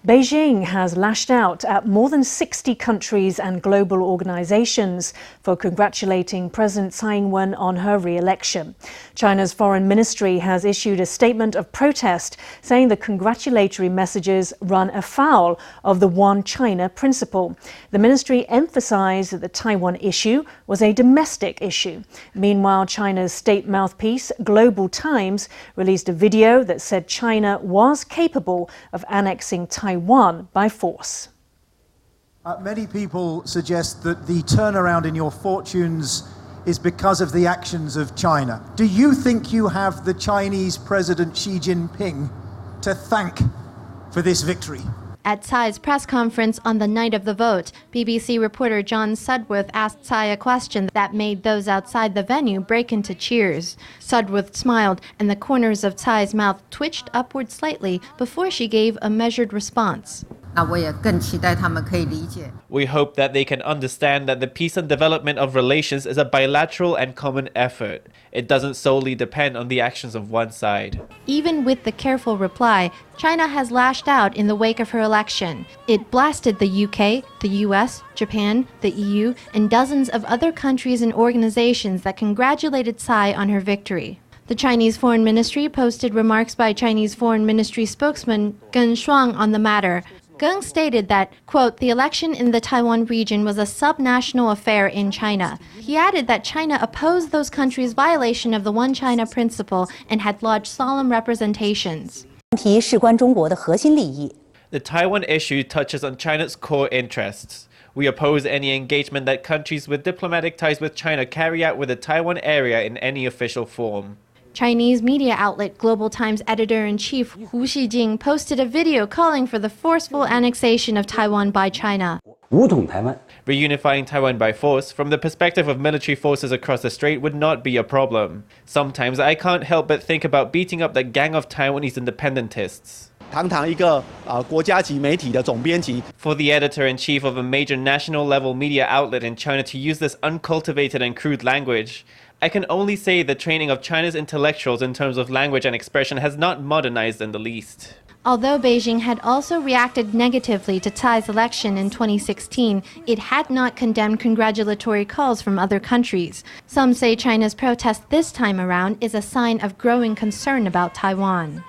Beijing has lashed out at more than 60 countries and global organizations for congratulating President Tsai Ing-wen on her re-election. China's foreign ministry has issued a statement of protest saying the congratulatory messages run afoul of the One China principle. The ministry emphasized that the Taiwan issue was a domestic issue. Meanwhile, China's state mouthpiece, Global Times, released a video that said China was capable of annexing Taiwan by force. Many people suggest that the turnaround in your fortunes is because of the actions of China. Do you think you have the Chinese President Xi Jinping to thank for this victory? At Tsai's press conference on the night of the vote, BBC reporter John Sudworth asked Tsai a question that made those outside the venue break into cheers. Sudworth smiled, and the corners of Tsai's mouth twitched upward slightly before she gave a measured response. We hope that they can understand that the peace and development of relations is a bilateral and common effort. It doesn't solely depend on the actions of one side. Even with the careful reply, China has lashed out in the wake of her election. It blasted the UK, the US, Japan, the EU, and dozens of other countries and organizations that congratulated Tsai on her victory. The Chinese Foreign Ministry posted remarks by Chinese Foreign Ministry spokesman Geng Shuang on the matter. Geng stated that, quote, the election in the Taiwan region was a subnational affair in China. He added that China opposed those countries' violation of the One China principle and had lodged solemn representations. The Taiwan issue touches on China's core interests. We oppose any engagement that countries with diplomatic ties with China carry out with the Taiwan area in any official form. Chinese media outlet Global Times editor-in-chief Xijin posted a video calling for the forceful annexation of Taiwan by China. Reunifying Taiwan by force, from the perspective of military forces across the strait, would not be a problem. Sometimes I can't help but think about beating up the gang of Taiwanese independentists. For the editor-in-chief of a major national-level media outlet in China to use this uncultivated and crude language, I can only say the training of China's intellectuals in terms of language and expression has not modernized in the least. Although Beijing had also reacted negatively to Tsai's election in 2016, it had not condemned congratulatory calls from other countries. Some say China's protest this time around is a sign of growing concern about Taiwan.